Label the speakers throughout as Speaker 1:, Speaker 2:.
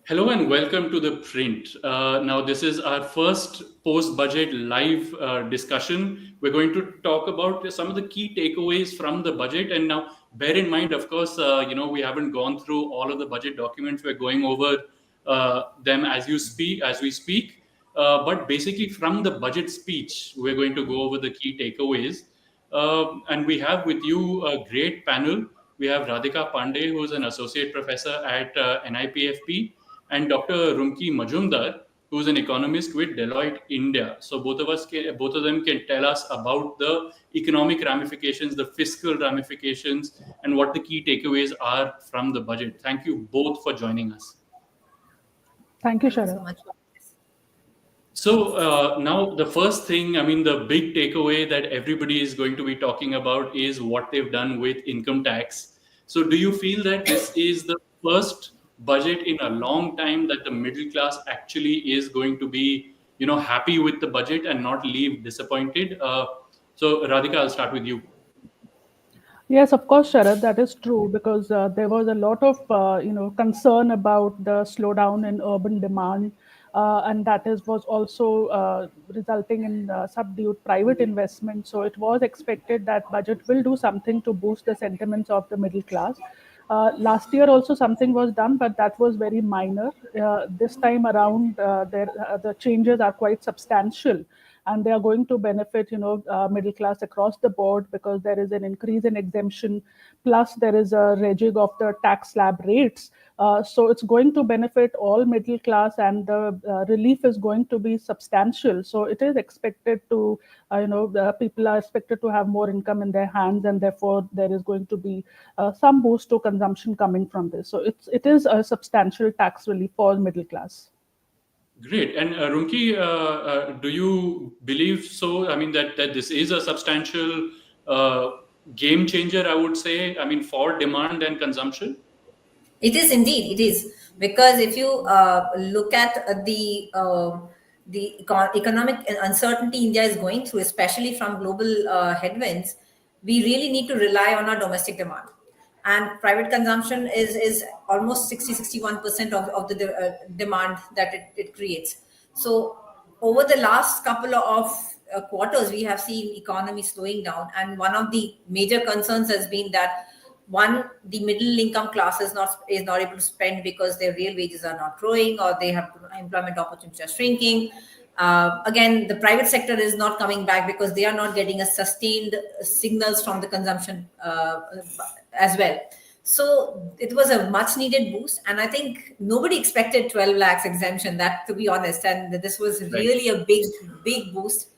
Speaker 1: Hello and welcome to the print. Now, this is our first post budget live discussion. We're going to talk about some of the key takeaways from the budget. And now, bear in mind, of course, we haven't gone through all of the budget documents. We're going over them as we speak. But basically, from the budget speech, we're going to go over the key takeaways. And we have with you a great panel. We have Radhika Pandey, who is an associate professor at NIPFP, and Dr. Rumki Majumdar, who is an economist with Deloitte India. So both of them can tell us about the economic ramifications, the fiscal ramifications, and what the key takeaways are from the budget. Thank you both for joining us.
Speaker 2: Thank you,
Speaker 3: Thank you
Speaker 2: Sharad.
Speaker 3: so much.
Speaker 1: So now the first thing, the big takeaway that everybody is going to be talking about is what they've done with income tax. So do you feel that this is the first budget in a long time that the middle class actually is going to be, happy with the budget and not leave disappointed? So Radhika, I'll start with you.
Speaker 2: Yes, of course, Sharad, that is true because there was a lot of concern about the slowdown in urban demand, and was also resulting in subdued private investment. So it was expected that budget will do something to boost the sentiments of the middle class. Last year also something was done, but that was very minor. This time around, the changes are quite substantial, and they are going to benefit middle class across the board because there is an increase in exemption, plus there is a rejig of the tax slab rates. So it's going to benefit all middle class, and the relief is going to be substantial. So it is expected to people are expected to have more income in their hands, and therefore there is going to be some boost to consumption coming from this. So it is a substantial tax relief for middle class.
Speaker 1: Great. And Rumki, do you believe so? That this is a substantial game changer, I would say, for demand and consumption?
Speaker 3: It is indeed. It is because if you look at the economic uncertainty India is going through, especially from global headwinds, we really need to rely on our domestic demand. And private consumption is almost 61% of the demand that it creates. So over the last couple of quarters, we have seen economy slowing down. And one of the major concerns has been that the middle income class is not able to spend because their real wages are not growing, or they have employment opportunities are shrinking. Again, the private sector is not coming back because they are not getting a sustained signals from the consumption as well. So it was a much needed boost, and I think nobody expected 12 lakhs exemption, that to be honest, and this was really a big boost,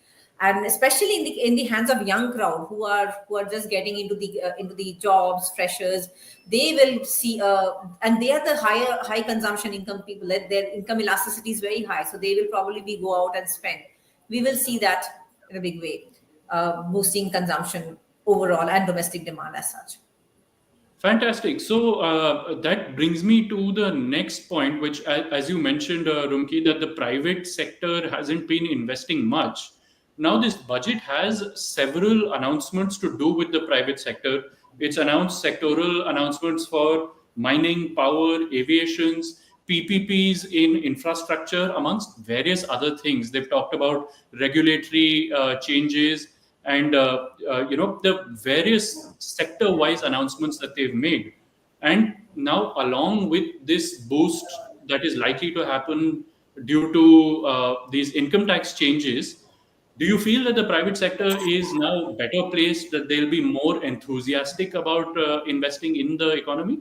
Speaker 3: and especially in the hands of young crowd who are just getting into the jobs, freshers. They will see and they are the high consumption income people. Their income elasticity is very high, so they will probably go out and spend. We will see that in a big way, boosting consumption overall and domestic demand as such.
Speaker 1: Fantastic. So that brings me to the next point, which, as you mentioned, Rumki, that the private sector hasn't been investing much. Now, this budget has several announcements to do with the private sector. It's announced sectoral announcements for mining, power, aviations, PPPs in infrastructure, amongst various other things. They've talked about regulatory changes and the various sector-wise announcements that they've made. And now, along with this boost that is likely to happen due to these income tax changes, do you feel that the private sector is now better placed, that they'll be more enthusiastic about investing in the economy?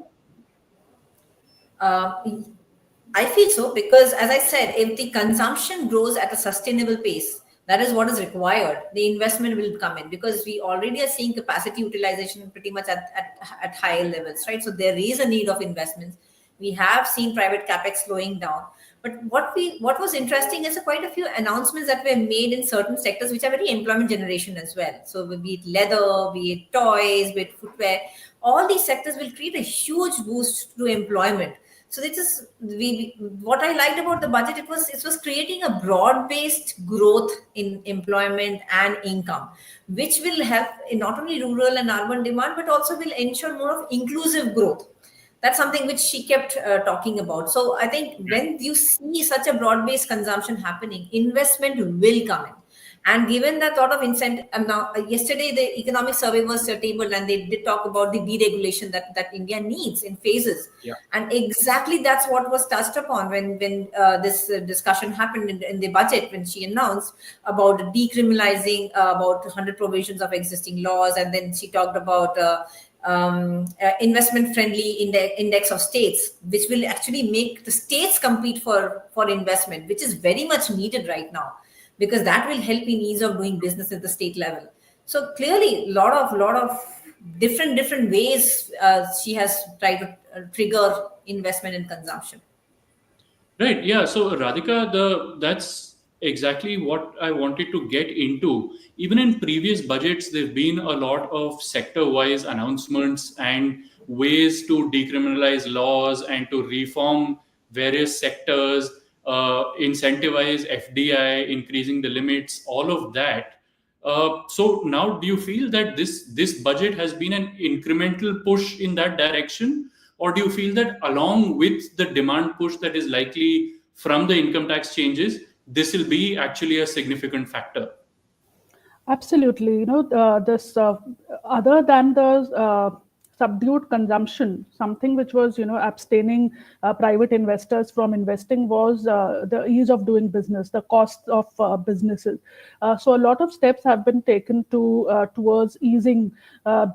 Speaker 3: I feel so because, as I said, if the consumption grows at a sustainable pace, that is what is required. The investment will come in because we already are seeing capacity utilization pretty much at higher levels, right? So there is a need of investments. We have seen private capex slowing down. But what was interesting is quite a few announcements that were made in certain sectors which are very employment generation as well. So be it leather, be it toys, be it footwear, all these sectors will create a huge boost to employment. So this is what I liked about the budget. It was creating a broad-based growth in employment and income, which will help in not only rural and urban demand, but also will ensure more of inclusive growth. That's something which she kept talking about. So I think when you see such a broad-based consumption happening, investment will come in. And given that sort of incentive, now yesterday the economic survey was tabled, and they did talk about the deregulation that India needs in phases.
Speaker 1: Yeah.
Speaker 3: And exactly that's what was touched upon when this discussion happened in the budget, when she announced about decriminalizing about 100 provisions of existing laws, and then she talked about investment friendly index of states, which will actually make the states compete for investment, which is very much needed right now, because that will help in ease of doing business at the state level. So clearly, lot of different ways she has tried to trigger investment and consumption.
Speaker 1: Right. Yeah. So Radhika, that's exactly what I wanted to get into. Even in previous budgets, there've been a lot of sector-wise announcements and ways to decriminalize laws and to reform various sectors, incentivize FDI, increasing the limits, all of that. So now, do you feel that this budget has been an incremental push in that direction, or do you feel that along with the demand push that is likely from the income tax changes, this will be actually a significant factor?
Speaker 2: Absolutely. This other than the subdued consumption, something which was, abstaining private investors from investing was the ease of doing business, the cost of businesses. So a lot of steps have been taken towards easing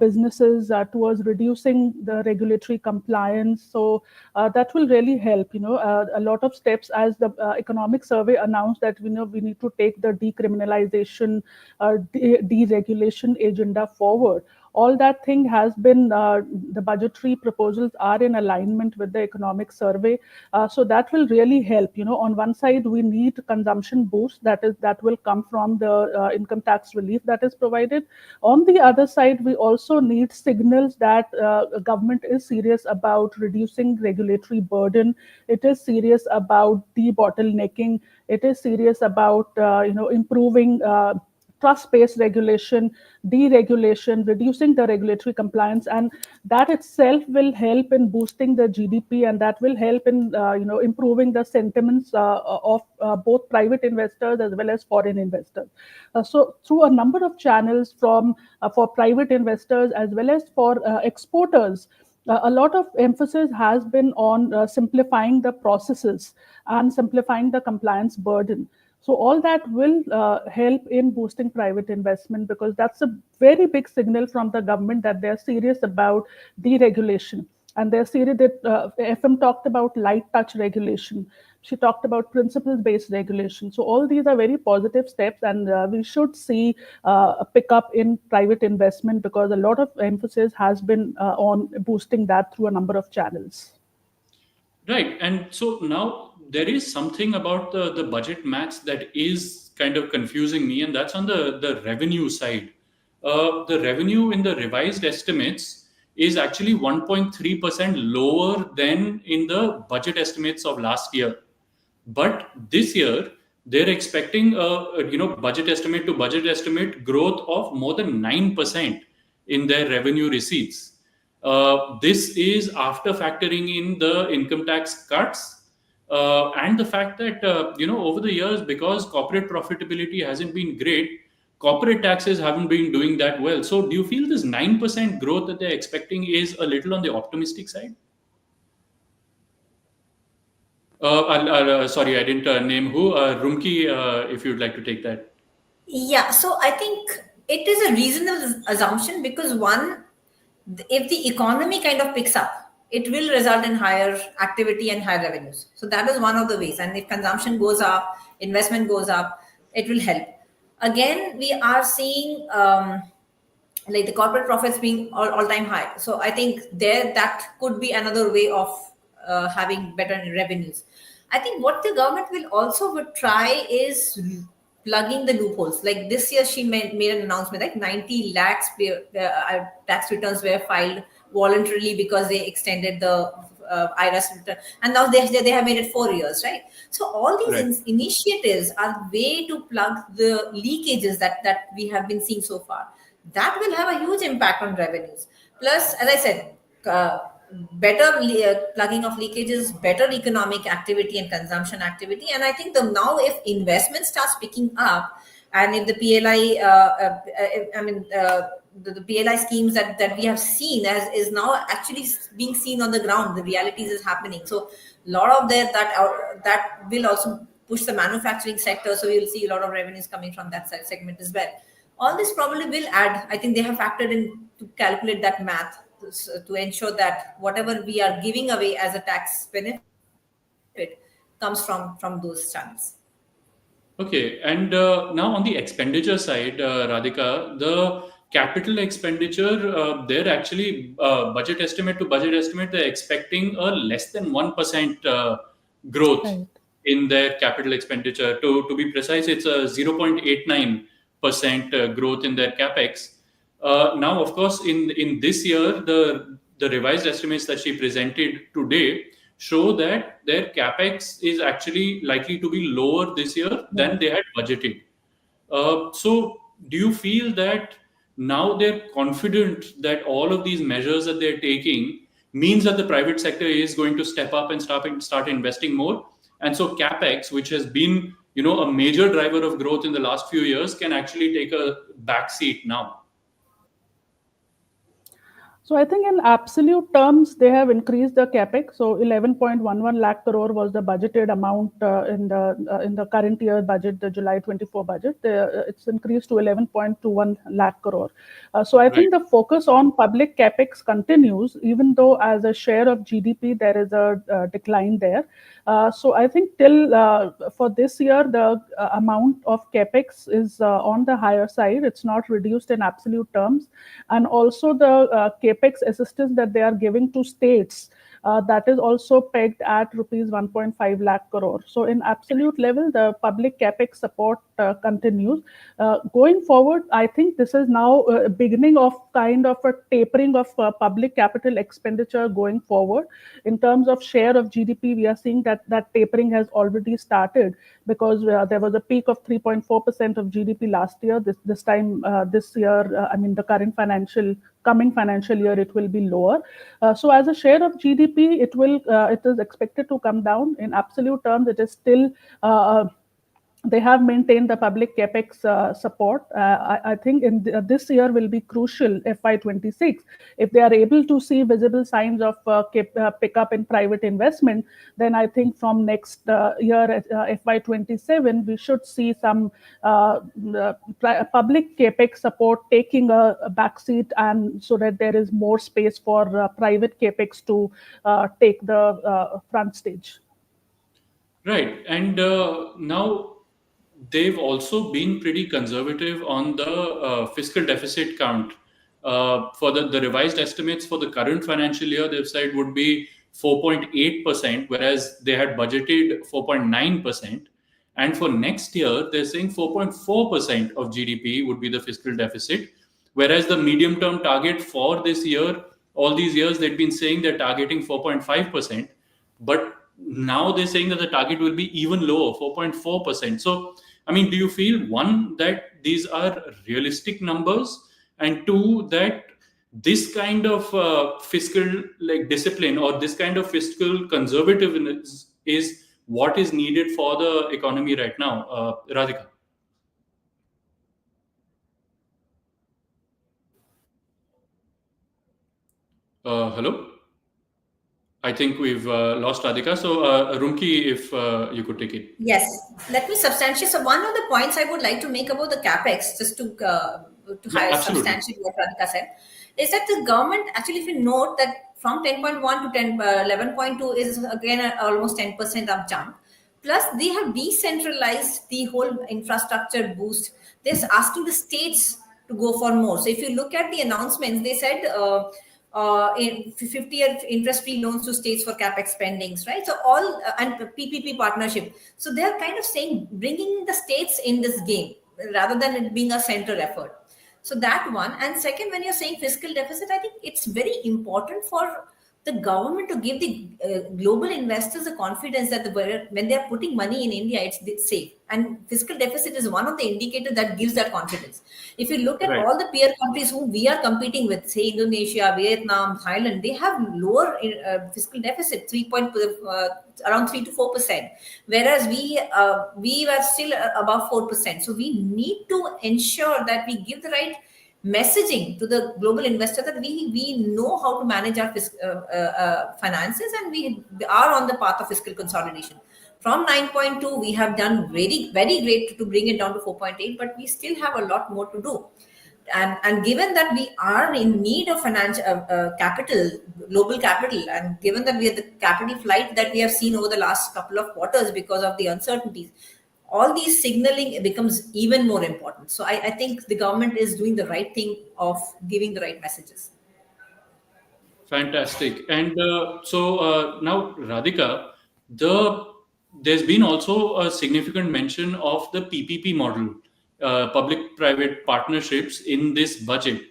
Speaker 2: businesses, towards reducing the regulatory compliance. So that will really help. A lot of steps, as the economic survey announced, that we need to take the decriminalization, deregulation agenda forward. All that thing has been, the budgetary proposals are in alignment with the economic survey. So that will really help. On one side, we need consumption boost, that will come from the income tax relief that is provided. On the other side, we also need signals that government is serious about reducing regulatory burden. It is serious about debottlenecking. It is serious about improving trust-based regulation, deregulation, reducing the regulatory compliance, and that itself will help in boosting the GDP, and that will help in improving the sentiments of both private investors as well as foreign investors. So through a number of channels, from for private investors as well as for exporters, a lot of emphasis has been on simplifying the processes and simplifying the compliance burden. So all that will help in boosting private investment, because that's a very big signal from the government that they're serious about deregulation. And they're serious that FM talked about light touch regulation. She talked about principles-based regulation. So all these are very positive steps, and we should see a pickup in private investment, because a lot of emphasis has been on boosting that through a number of channels.
Speaker 1: Right. And so now there is something about the budget maths that is kind of confusing me, and that's on the revenue side. The revenue in the revised estimates is actually 1.3% lower than in the budget estimates of last year. But this year, they're expecting budget estimate to budget estimate growth of more than 9% in their revenue receipts. This is after factoring in the income tax cuts and the fact that over the years, because corporate profitability hasn't been great, corporate taxes haven't been doing that well. So do you feel this 9% growth that they're expecting is a little on the optimistic side? Sorry, I didn't name who. Rumki, if you'd like to take that.
Speaker 3: Yeah, so I think it is a reasonable assumption, because one, if the economy kind of picks up, it will result in higher activity and higher revenues. So that is one of the ways. And if consumption goes up, investment goes up, it will help. Again, we are seeing like the corporate profits being all-time high. So I think that could be another way of having better revenues. I think what the government will also would try is plugging the loopholes. Like this year, she made an announcement like 90 lakhs tax returns were filed voluntarily because they extended the IRS return, and now they have made it 4 years, right? So all these
Speaker 1: Right.
Speaker 3: initiatives are way to plug the leakages that we have been seeing so far. That will have a huge impact on revenues. Plus, as I said, better plugging of leakages, better economic activity and consumption activity. And I think now if investment starts picking up, and if the PLI, the PLI schemes that we have seen is now actually being seen on the ground, the realities is happening. So a lot of that will also push the manufacturing sector. So you'll see a lot of revenues coming from that segment as well. All this probably will add. I think they have factored in to calculate that math to ensure that whatever we are giving away as a tax benefit comes from those channels.
Speaker 1: Okay, and now on the expenditure side, Radhika, the capital expenditure, they're actually budget estimate to budget estimate, they're expecting a less than 1% growth
Speaker 2: Right.
Speaker 1: in their capital expenditure. To be precise, it's a 0.89% growth in their capex. Now, of course, in this year, the revised estimates that she presented today show that their capex is actually likely to be lower this year than they had budgeted. So, do you feel that now they're confident that all of these measures that they're taking means that the private sector is going to step up and start investing more? And so, capex, which has been a major driver of growth in the last few years, can actually take a backseat now.
Speaker 2: So I think in absolute terms, they have increased the capex. So 11.11 lakh crore was the budgeted amount in the current year budget, the July 24 budget. It's increased to 11.21 lakh crore. So I think the focus on public capex continues, even though as a share of GDP there is a decline there. So I think till for this year the amount of capex is on the higher side. It's not reduced in absolute terms, and also the capex assistance that they are giving to states, that is also pegged at rupees 1.5 lakh crore. So in absolute level, the public capex support continues. Going forward, I think this is now a beginning of kind of a tapering of public capital expenditure going forward. In terms of share of GDP, we are seeing that tapering has already started, because there was a peak of 3.4% of GDP last year. This year, the coming financial year, it will be lower. So as a share of GDP, it is expected to come down. In absolute terms, it is still they have maintained the public capex support. I think this year will be crucial, FY26. If they are able to see visible signs of pickup in private investment, then I think from next year, FY27, we should see some public capex support taking a backseat, and so that there is more space for private capex to take the front stage.
Speaker 1: Right. And now they've also been pretty conservative on the fiscal deficit count. For the revised estimates for the current financial year, they've said would be 4.8%, whereas they had budgeted 4.9%. And for next year, they're saying 4.4% of GDP would be the fiscal deficit, whereas the medium term target for this year, all these years, they've been saying they're targeting 4.5%. But now they're saying that the target will be even lower, 4.4%. So, I mean, do you feel, one, that these are realistic numbers, and two, that this kind of fiscal discipline, or this kind of fiscal conservativeness is what is needed for the economy right now? Radhika. Hello? I think we've lost Radhika. So, Rumki, if you could take it.
Speaker 3: Yes, let me substantiate. So one of the points I would like to make about the capex, just to substantiate what Radhika said, is that the government actually, if you note that from 10.1 to 11.2 is again almost 10% up jump. Plus, they have decentralized the whole infrastructure boost. They're asking the states to go for more. So if you look at the announcements, they said in 50-year interest-free loans to states for capex spendings, right? So all and PPP partnership. So they're kind of saying bringing the states in this game rather than it being a center effort. So that one. And second, when you're saying fiscal deficit, I think it's very important for the government to give the global investors the confidence that when they are putting money in India, it's safe. And fiscal deficit is one of the indicators that gives that confidence. If you look at
Speaker 1: Right.
Speaker 3: all the peer countries whom we are competing with, say Indonesia, Vietnam, Thailand, they have lower fiscal deficit, around 3 to 4%, whereas we were still above 4%. So we need to ensure that we give the right messaging to the global investor that we know how to manage our finances, and we are on the path of fiscal consolidation. From 9.2, we have done very, very great to bring it down to 4.8, but we still have a lot more to do. And given that we are in need of financial capital, global capital, and given that we have the capital flight that we have seen over the last couple of quarters because of the uncertainties, all these signaling becomes even more important. So I think the government is doing the right thing of giving the right messages.
Speaker 1: Fantastic. And now, Radhika, there's been also a significant mention of the PPP model, public-private partnerships, in this budget.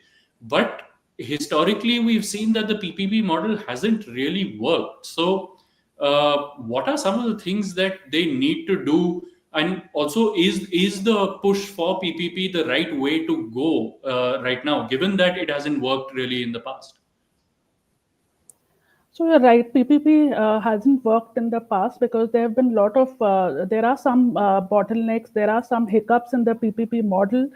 Speaker 1: But historically, we've seen that the PPP model hasn't really worked. So, what are some of the things that they need to do? And also, is the push for PPP the right way to go right now, given that it hasn't worked really in the past?
Speaker 2: So you're right. PPP hasn't worked in the past because there have been a lot of there are some bottlenecks, there are some hiccups in the PPP model,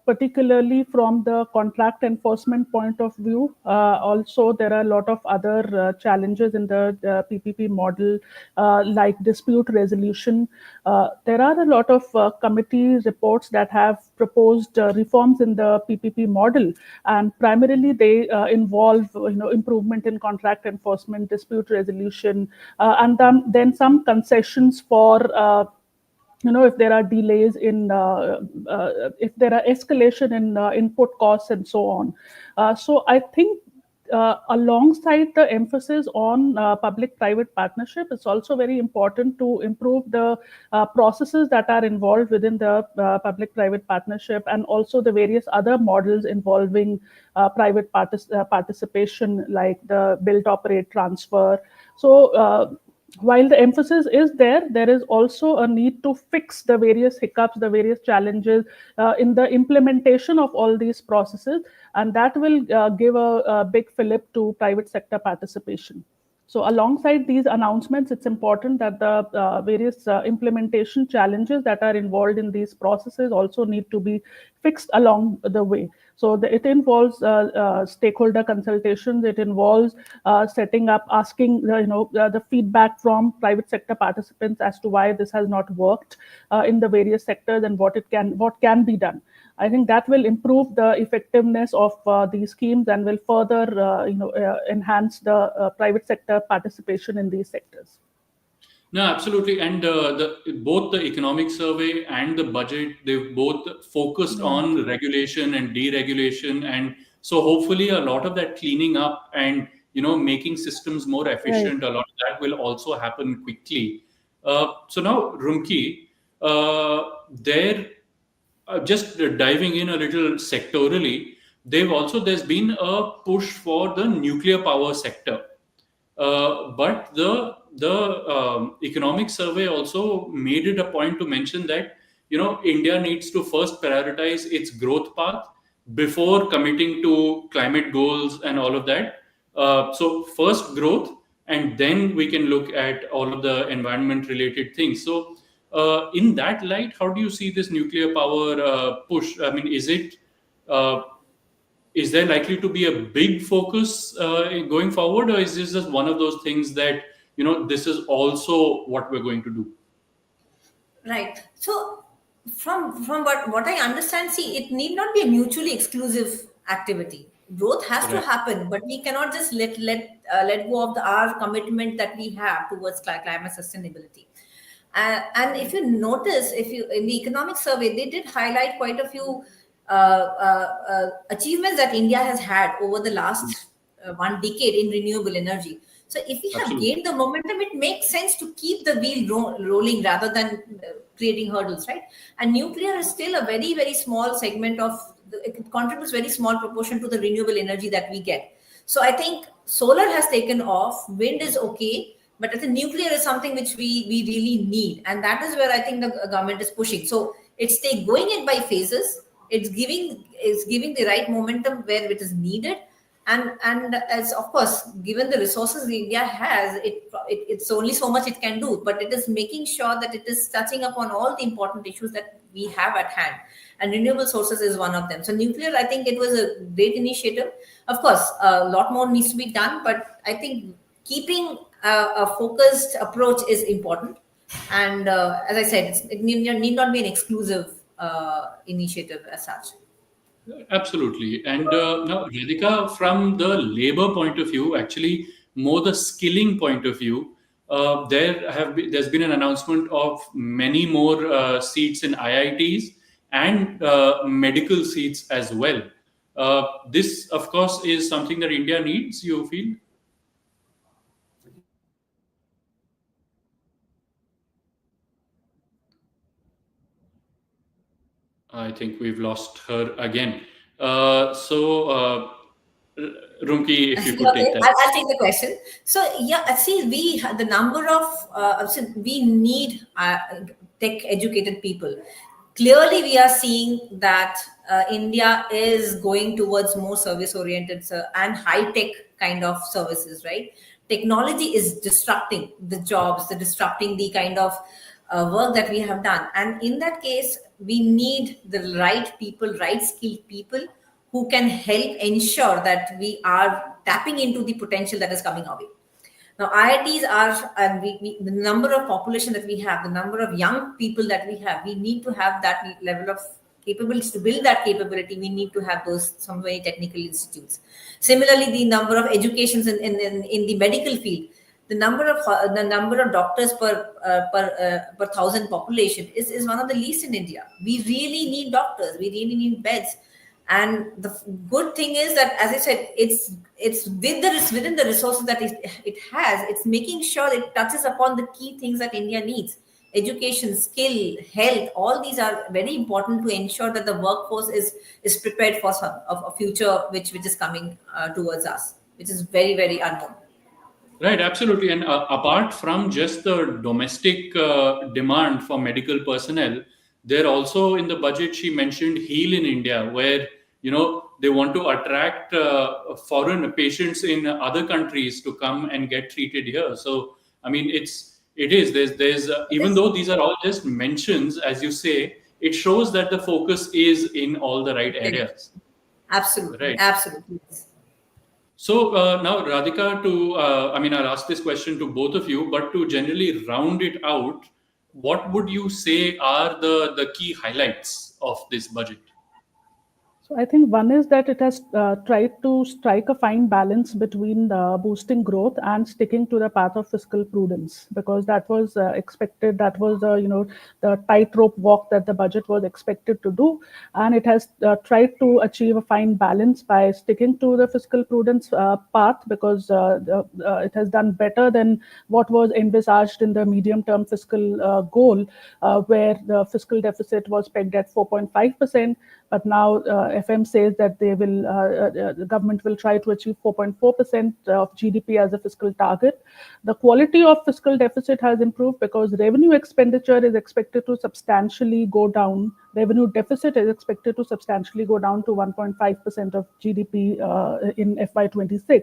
Speaker 2: particularly from the contract enforcement point of view. Also, there are a lot of other challenges in the PPP model, like dispute resolution. There are a lot of committee reports that have proposed reforms in the PPP model, and primarily they involve improvement in contract enforcement, dispute resolution, and then some concessions for if there are delays in if there are escalation in input costs and so on. So I think alongside the emphasis on public-private partnership, it's also very important to improve the processes that are involved within the public-private partnership, and also the various other models involving private participation, like the build, operate, transfer. So while the emphasis is there, there is also a need to fix the various hiccups, the various challenges in the implementation of all these processes, and that will give a big fillip to private sector participation. So alongside these announcements, it's important that the various implementation challenges that are involved in these processes also need to be fixed along the way. So it involves stakeholder consultations. It involves setting up, asking the feedback from private sector participants as to why this has not worked in the various sectors and what can be done. I think that will improve the effectiveness of these schemes and will further enhance the private sector participation in these sectors.
Speaker 1: No, absolutely. And both the economic survey and the budget, they've both focused
Speaker 2: Yeah.
Speaker 1: on regulation and deregulation. And so hopefully a lot of that cleaning up and, making systems more
Speaker 2: Right.
Speaker 1: efficient, a lot of that will also happen quickly. So now, Rumki, there, just diving in a little sectorally, there's been a push for the nuclear power sector. But the economic survey also made it a point to mention that India needs to first prioritize its growth path before committing to climate goals and all of that. So first growth, and then we can look at all of the environment related things. So in that light, how do you see this nuclear power push? I mean, uh, is there likely to be a big focus going forward, or is this just one of those things that this is also what we're going to do?
Speaker 3: Right. So from what I understand, see, it need not be a mutually exclusive activity. Growth has to
Speaker 1: Right.
Speaker 3: happen, but we cannot just let go of our commitment that we have towards climate sustainability. And if you notice, if you in the economic survey, they did highlight quite a few achievements that India has had over the last 1 decade in renewable energy. So if we have
Speaker 1: Absolutely.
Speaker 3: gained the momentum, it makes sense to keep the wheel rolling rather than creating hurdles, right? And nuclear is still a very, very small segment it contributes very small proportion to the renewable energy that we get. So I think solar has taken off, wind is okay, but I think nuclear is something which we really need, and that is where I think the government is pushing. So it's going it by phases. It's giving the right momentum where it is needed, and as of course, given the resources India has, it's only so much it can do, but it is making sure that it is touching upon all the important issues that we have at hand, and renewable sources is one of them. So nuclear, I think it was a great initiative. Of course, a lot more needs to be done, but I think keeping a focused approach is important. And as I said, it need not be an exclusive initiative as such.
Speaker 1: Absolutely. And now, Radhika, from the labor point of view, actually more the skilling point of view, there's been an announcement of many more seats in IITs and medical seats as well. This, of course, is something that India needs, you feel? I think we've lost her again. Rumki, if you could take
Speaker 3: Okay,
Speaker 1: that.
Speaker 3: I'll take the question. So yeah, see, the number of we need tech educated people. Clearly, we are seeing that India is going towards more service oriented and high tech kind of services. Right, technology is disrupting the jobs, the disrupting the kind of work that we have done, and in that case, we need the right people, right skilled people who can help ensure that we are tapping into the potential that is coming our way. Now, IITs are, and the number of population that we have, the number of young people that we have, we need to have that level of capability. To build that capability, we need to have those some very technical institutes. Similarly, the number of educations in the medical field, the number of doctors per thousand population is one of the least in India. We really need doctors. We really need beds. And the good thing is that, as I said, it's within the resources that it has. It's making sure it touches upon the key things that India needs: education, skill, health. All these are very important to ensure that the workforce is prepared for a future which is coming towards us, which is very very unknown.
Speaker 1: Right, absolutely. And apart from just the domestic demand for medical personnel, there also in the budget she mentioned Heal in India, where they want to attract foreign patients in other countries to come and get treated here. So I mean, it is there's even though these are all just mentions, as you say, it shows that the focus is in all the right areas.
Speaker 3: Absolutely,
Speaker 1: Right.
Speaker 3: absolutely.
Speaker 1: So now, Radhika, I mean, I'll ask this question to both of you, but to generally round it out, what would you say are the key highlights of this budget?
Speaker 2: So I think one is that it has tried to strike a fine balance between boosting growth and sticking to the path of fiscal prudence, because that was expected. That was the tightrope walk that the budget was expected to do, and it has tried to achieve a fine balance by sticking to the fiscal prudence path, because it has done better than what was envisaged in the medium-term fiscal goal, where the fiscal deficit was pegged at 4.5%. But now FM says that the government will try to achieve 4.4% of GDP as a fiscal target. The quality of fiscal deficit has improved because revenue expenditure is expected to substantially go down. Revenue deficit is expected to substantially go down to 1.5% of GDP in FY26.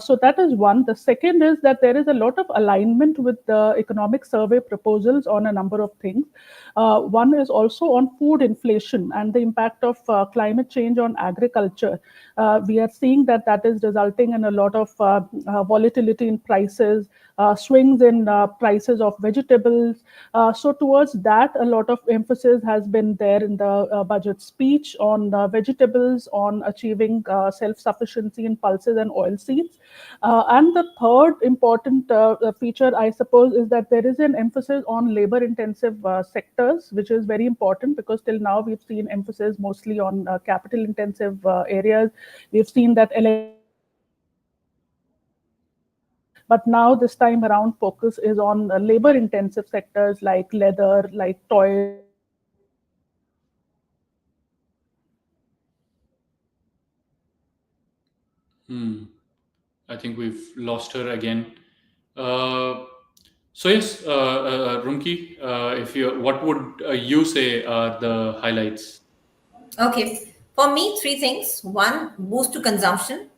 Speaker 2: So that is one. The second is that there is a lot of alignment with the economic survey proposals on a number of things. One is also on food inflation and the impact of climate change on agriculture. We are seeing that is resulting in a lot of volatility in prices, swings in prices of vegetables. So towards that, a lot of emphasis has been there in the budget speech on vegetables, on achieving self-sufficiency in pulses and oilseeds. And the third important feature, I suppose, is that there is an emphasis on labor-intensive sectors, which is very important because till now we've seen emphasis mostly on capital-intensive areas. We've seen that but now this time around focus is on labor intensive sectors like leather, like toys.
Speaker 1: Hmm. I think we've lost her again. So yes, Rumki, if you, what would you say are the highlights?
Speaker 3: Okay. For me, three things. One, boost to consumption.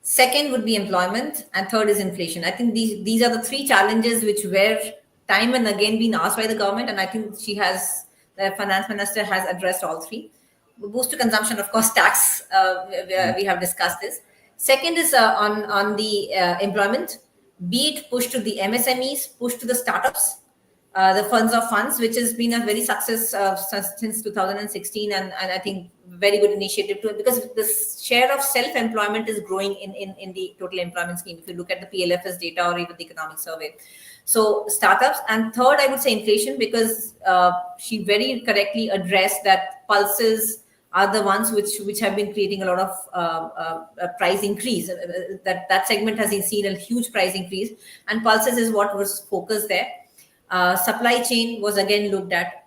Speaker 3: Second would be employment, and third is inflation. I think these are the three challenges which were time and again been asked by the government, and I think the finance minister has addressed all three. Boost to consumption, of course, tax. We have discussed this. Second is on the employment, be it push to the MSMEs, push to the startups, the funds of funds, which has been a very success since 2016, and I think very good initiative too, because the share of self-employment is growing in the total employment scheme. If you look at the PLFS data or even the economic survey, so startups. And third, I would say inflation, because she very correctly addressed that pulses are the ones which have been creating a lot of price increase. That segment has seen a huge price increase, and pulses is what was focused there. Supply chain was again looked at.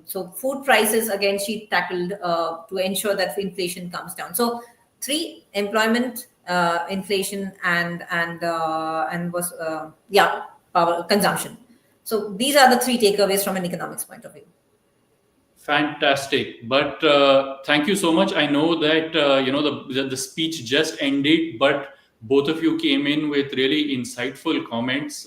Speaker 3: So food prices again she tackled to ensure that inflation comes down. So three: employment, inflation, and was power consumption. So these are the three takeaways from an economics point of view.
Speaker 1: Fantastic. But thank you so much. I know that the speech just ended, but both of you came in with really insightful comments.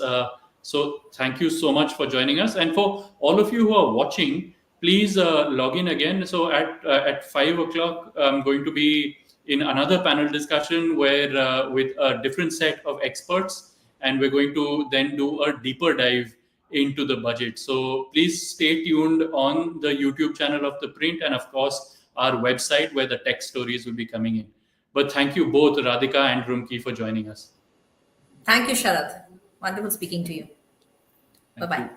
Speaker 1: So thank you so much for joining us. And for all of you who are watching, please log in again. So at 5 o'clock, I'm going to be in another panel discussion where with a different set of experts, and we're going to then do a deeper dive into the budget. So please stay tuned on the YouTube channel of the Print, and of course our website where the text stories will be coming in. But thank you both, Radhika and Rumki, for joining us.
Speaker 3: Thank you, Sharad. Wonderful speaking to you. Bye-bye.